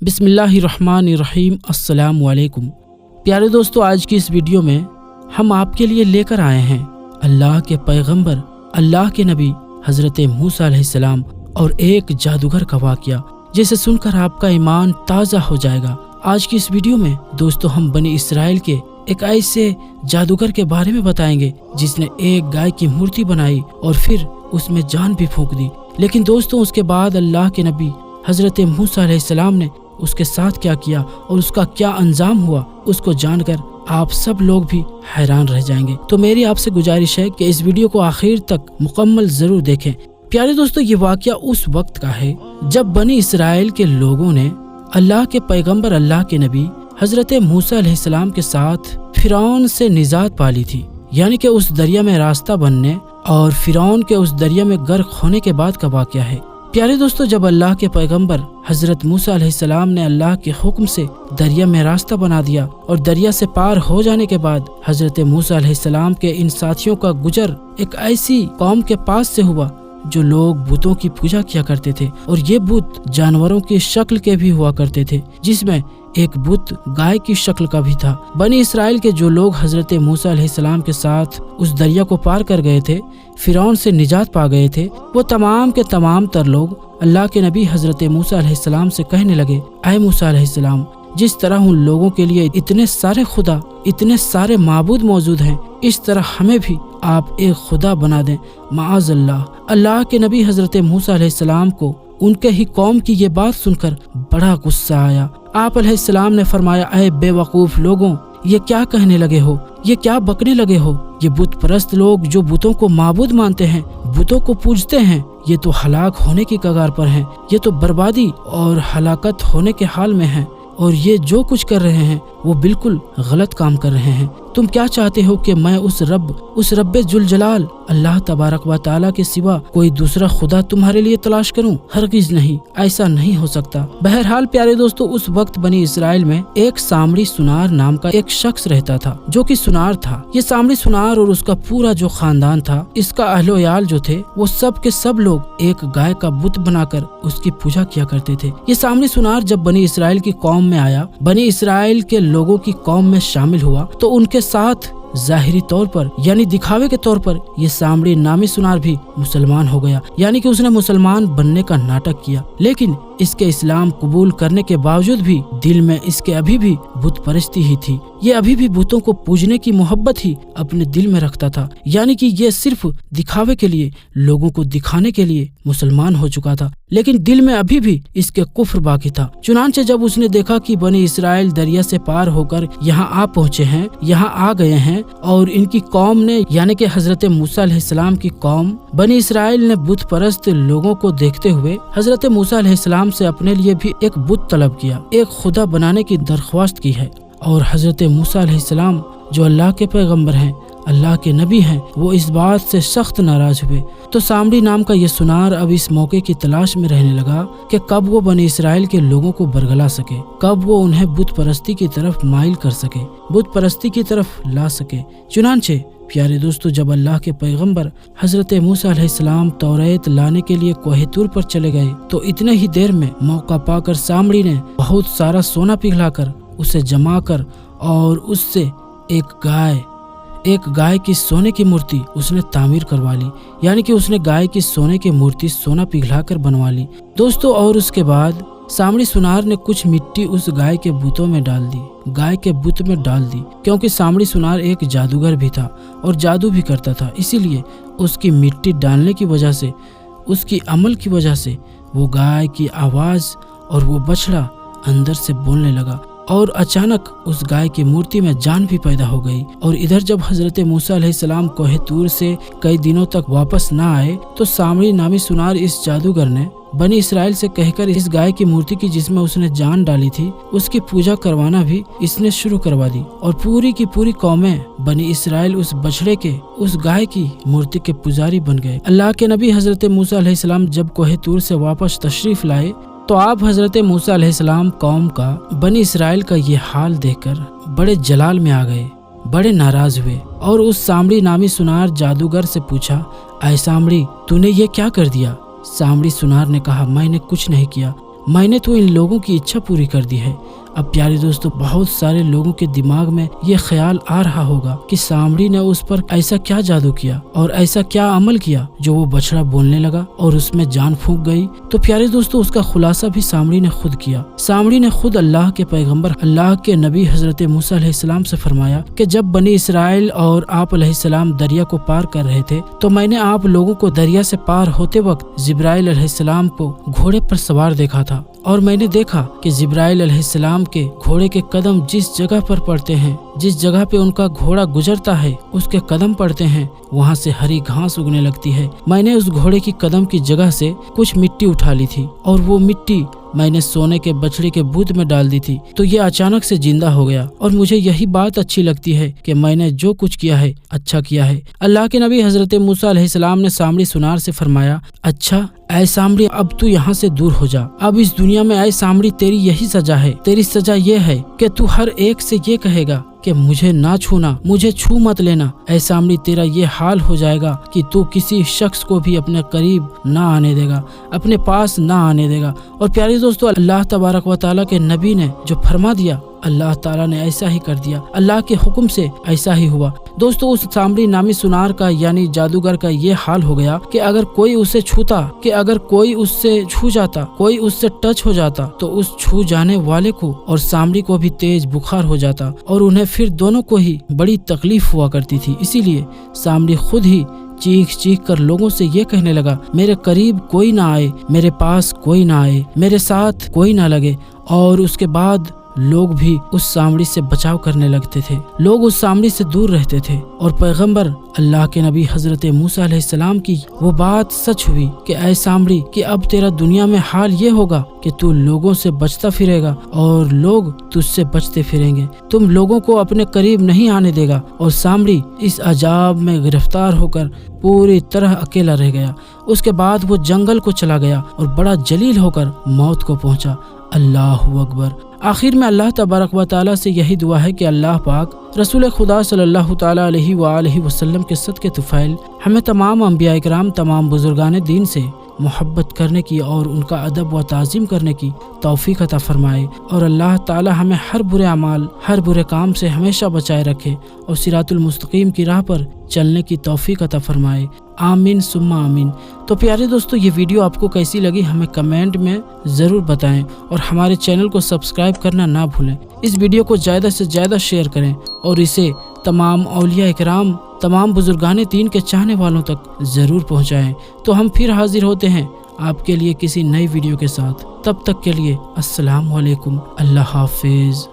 बिस्मिल्लाहिर्रहमानिर्रहीम। अस्सलामु अलैकुम। प्यारे दोस्तों, आज की इस वीडियो में हम आपके लिए लेकर आए हैं अल्लाह के पैगंबर, अल्लाह के नबी हज़रत मूसा अलैहिस्सलाम और एक जादूगर का वाक़या, जिसे सुनकर आपका ईमान ताज़ा हो जाएगा। आज की इस वीडियो में दोस्तों हम बनी इसराइल के एक ऐसे जादूगर के बारे में बताएंगे जिसने एक गाय की मूर्ति बनाई और फिर उसमें जान भी फूंक दी। लेकिन दोस्तों, उसके बाद अल्लाह के नबी हज़रत मूसा अलैहिस्सलाम ने उसके साथ क्या किया और उसका क्या अंजाम हुआ, उसको जानकर आप सब लोग भी हैरान रह जाएंगे। तो मेरी आपसे गुजारिश है कि इस वीडियो को आखिर तक मुकम्मल जरूर देखें। प्यारे दोस्तों, ये वाक़या उस वक्त का है जब बनी इसराइल के लोगों ने अल्लाह के पैगंबर, अल्लाह के नबी हज़रत मूसा अलैहिस्सलाम के साथ फिरौन से निजात पाली थी, यानी कि उस दरिया में रास्ता बनने और फिरौन के उस दरिया में गर्क होने के बाद का वाक़या है। प्यारे दोस्तों, जब अल्लाह के पैगंबर हज़रत मूसा अलैहिस्सलाम ने अल्लाह के हुक्म से दरिया में रास्ता बना दिया और दरिया से पार हो जाने के बाद हज़रत मूसा अलैहिस्सलाम के इन साथियों का गुजर एक ऐसी कौम के पास से हुआ जो लोग बुतों की पूजा किया करते थे, और ये बुत जानवरों की शक्ल के भी हुआ करते थे, जिसमें एक बुत गाय की शक्ल का भी था। बनी इसराइल के जो लोग हज़रत मूसा अलैहिस्सलाम के साथ उस दरिया को पार कर गए थे, फिरौन से निजात पा गए थे, वो तमाम के तमाम तर लोग अल्लाह के नबी हज़रत मूसा अलैहिस्सलाम से कहने लगे, ऐ मूसा अलैहिस्सलाम, जिस तरह उन लोगों के लिए इतने सारे खुदा, इतने सारे माबूद मौजूद हैं, इस तरह हमें भी आप एक खुदा बना दें। माअज़ल्लाह। अल्लाह के नबी हज़रत मूसा अलैहिस्सलाम को उनके ही कौम की ये बात सुनकर बड़ा गुस्सा आया। आप अलैहिस्सलाम ने फरमाया, ऐ बेवकूफ़ लोगों, ये क्या कहने लगे हो, ये क्या बकने लगे हो? ये बुत परस्त लोग जो बुतों को माबूद मानते हैं, बुतों को पूजते हैं, ये तो हलाक होने की कगार पर हैं, ये तो बर्बादी और हलाकत होने के हाल में हैं, और ये जो कुछ कर रहे हैं वो बिल्कुल गलत काम कर रहे हैं। तुम क्या चाहते हो कि मैं उस रब्बे जुल जलाल अल्लाह तबारक व तआला के सिवा कोई दूसरा खुदा तुम्हारे लिए तलाश करूं? हरगिज नहीं, ऐसा नहीं हो सकता। बहरहाल प्यारे दोस्तों, उस वक्त बनी इसराइल में एक सामड़ी सुनार नाम का एक शख्स रहता था जो कि सुनार था। ये सामड़ी सुनार और उसका पूरा जो खानदान था, इसका अहलो-याल जो थे, वो सब के सब लोग एक गाय का बुत बनाकर उसकी पूजा किया करते थे। ये सामड़ी सुनार जब बनी इसराइल की कौम में आया, बनी इसराइल के लोगों की कौम में शामिल हुआ, तो उनके साथ ज़ाहिरी तौर पर यानी दिखावे के तौर पर ये सामड़ी नामी सुनार भी मुसलमान हो गया, यानी कि उसने मुसलमान बनने का नाटक किया। लेकिन इसके इस्लाम कबूल करने के बावजूद भी दिल में इसके अभी भी बुत परस्ती ही थी। ये अभी भी बुतों को पूजने की मोहब्बत ही अपने दिल में रखता था, यानी कि ये सिर्फ दिखावे के लिए, लोगों को दिखाने के लिए मुसलमान हो चुका था, लेकिन दिल में अभी भी इसके कुफ्र बाकी था। चुनांचे जब उसने देखा कि बनी इसराइल दरिया से पार होकर यहाँ आ पहुँचे हैं, यहाँ आ गए हैं, और इनकी कौम ने यानी कि हज़रत मूसा अलैहिस्सलाम की कौम बनी इसराइल ने बुत परस्त लोगों को देखते हुए हज़रत मूसा अलैहिस्सलाम से अपने लिए भी एक बुत तलब किया, एक खुदा बनाने की दरख्वास्त की है। और हज़रत मूसा अलैहिस्सलाम जो अल्लाह के पैगंबर हैं, अल्लाह के नबी हैं, वो इस बात से सख्त नाराज हुए। तो सामड़ी नाम का ये सुनार अब इस मौके की तलाश में रहने लगा कि कब वो बनी इसराइल के लोगों को बरगला सके, कब वो उन्हें बुत परस्ती की तरफ माइल कर सके, बुत परस्ती की तरफ ला सके। चुनांचे प्यारे दोस्तों, जब अल्लाह के पैगंबर हज़रत मूसा अलैहिस्सलाम तौरात लाने के लिए कोहे तूर पर चले गए, तो इतने ही देर में मौका पाकर सामड़ी ने बहुत सारा सोना पिघलाकर उसे जमा कर और उससे एक गाय की सोने की मूर्ति उसने तामीर करवा ली, यानी कि उसने गाय की सोने की मूर्ति सोना पिघलाकर बनवा ली दोस्तों। और उसके बाद सामड़ी सुनार ने कुछ मिट्टी उस गाय के बुतों में डाल दी, गाय के बुत में डाल दी, क्योंकि सामड़ी सुनार एक जादूगर भी था और जादू भी करता था। इसीलिए उसकी मिट्टी डालने की वजह से, उसकी अमल की वजह से वो गाय की आवाज़ और वो बछड़ा अंदर से बोलने लगा, और अचानक उस गाय की मूर्ति में जान भी पैदा हो गई। और इधर जब हज़रत मूसा अलैहिस्सलाम कोहे तूर से कई दिनों तक वापस ना आए, तो सामड़ी नामी सुनार इस जादूगर ने बनी इसराइल से कहकर इस गाय की मूर्ति की जिसमें उसने जान डाली थी, उसकी पूजा करवाना भी इसने शुरू करवा दी। और पूरी की पूरी कौमें बनी इसराइल उस बछड़े के, उस गाय की मूर्ति के पुजारी बन गए। अल्लाह के नबी हज़रत मूसा अलैहिस्सलाम जब कोहे तूर से वापस तशरीफ लाए, तो आप हज़रत मूसा अलैहिस्सलाम कौम का, बनी इसराइल का ये हाल देखकर बड़े जलाल में आ गए, बड़े नाराज हुए, और उस सामड़ी नामी सुनार जादूगर से पूछा, ऐ सामड़ी, तूने ये क्या कर दिया? सामड़ी सुनार ने कहा, मैंने कुछ नहीं किया, मैंने तो इन लोगों की इच्छा पूरी कर दी है। अब प्यारे दोस्तों, बहुत सारे लोगों के दिमाग में ये ख्याल आ रहा होगा कि सामड़ी ने उस पर ऐसा क्या जादू किया और ऐसा क्या अमल किया जो वो बछड़ा बोलने लगा और उसमें जान फूंक गई। तो प्यारे दोस्तों, उसका खुलासा भी सामड़ी ने खुद किया। सामड़ी ने खुद अल्लाह के पैगंबर, अल्लाह के नबी हजरत मूसा अलैहिस्सलाम से फरमाया कि जब बनी इसराइल और आप अलैहिस्सलाम दरिया को पार कर रहे थे तो मैंने आप लोगों को दरिया से पार होते वक्त जिब्राइल अलैहिस्सलाम को घोड़े पर सवार देखा था और मैंने देखा कि जिब्राइल अलैहिस्सलाम के घोड़े के कदम जिस जगह पर पड़ते हैं, जिस जगह पे उनका घोड़ा गुजरता है उसके कदम पड़ते हैं, वहाँ से हरी घास उगने लगती है। मैंने उस घोड़े की कदम की जगह से कुछ मिट्टी उठा ली थी और वो मिट्टी मैंने सोने के बछड़े के बुत में डाल दी थी, तो ये अचानक से जिंदा हो गया। और मुझे यही बात अच्छी लगती है कि मैंने जो कुछ किया है अच्छा किया है। अल्लाह के नबी हजरत मूसा अलैहिस्सलाम ने सामड़ी सुनार से फरमाया, अच्छा ऐ सामड़ी, अब तू यहाँ से दूर हो जा। अब इस दुनिया में ऐ सामड़ी तेरी यही सजा है। तेरी सजा ये है कि तू हर एक से ये कहेगा कि मुझे ना छूना, मुझे छू मत लेना। ऐ सामड़ी, तेरा ये हाल हो जाएगा कि तू किसी शख्स को भी अपने करीब ना आने देगा, अपने पास ना आने देगा। और प्यारे दोस्तों, अल्लाह तबारक व तआला के नबी ने जो फरमा दिया, अल्लाह ताला ने ऐसा ही कर दिया। अल्लाह के हुक्म से ऐसा ही हुआ। दोस्तों, उस सामड़ी नामी सुनार का यानी जादूगर का ये हाल हो गया कि अगर कोई उसे छूता, कि अगर कोई उससे छू जाता, कोई उससे टच हो जाता, तो उस छू जाने वाले को और सामड़ी को भी तेज बुखार हो जाता और उन्हें फिर दोनों को ही बड़ी तकलीफ हुआ करती थी। इसीलिए सामड़ी खुद ही चीख चीख कर लोगों से ये कहने लगा, मेरे करीब कोई ना आए, मेरे पास कोई ना आए, मेरे साथ कोई ना लगे। और उसके बाद लोग भी उस सामड़ी से बचाव करने लगते थे। लोग उस सामड़ी से दूर रहते थे और पैगंबर अल्लाह के नबी हजरत मूसा अलैहिस्सलाम की वो बात सच हुई कि ऐ सामड़ी, कि अब तेरा दुनिया में हाल ये होगा कि तू लोगों से बचता फिरेगा और लोग तुझसे बचते फिरेंगे। तुम लोगों को अपने करीब नहीं आने देगा। और सामड़ी इस अजाब में गिरफ्तार होकर पूरी तरह अकेला रह गया। उसके बाद वो जंगल को चला गया और बड़ा जलील होकर मौत को पहुंचा। अल्लाहु अकबर। आखिर में अल्लाह तबारक व तआला से यही दुआ है कि अल्लाह पाक रसूल खुदा सल्लल्लाहु तआला अलैहि व आलिहि वसल्लम के सदके तुफैल हमें तमाम अंबिया इकराम, तमाम बुजुर्गान दीन से मोहब्बत करने की और उनका अदब व ताज़ीम करने की तौफीक अता फरमाए। और अल्लाह ताला हमें हर बुरे अमाल, हर बुरे काम से हमेशा बचाए रखे और सिरातुल मुस्तकीम की राह पर चलने की तौफीक अता फरमाए। आमीन सुम्मा आमीन। तो प्यारे दोस्तों, ये वीडियो आपको कैसी लगी हमें कमेंट में ज़रूर बताएं और हमारे चैनल को सब्सक्राइब करना ना भूलें। इस वीडियो को ज़्यादा से ज़्यादा शेयर करें और इसे तमाम औलिया इकराम, तमाम बुजुर्गान दीन के चाहने वालों तक ज़रूर पहुँचाएँ। तो हम फिर हाजिर होते हैं आपके लिए किसी नई वीडियो के साथ। तब तक के लिए अस्सलाम वालेकुम, अल्लाह हाफिज़।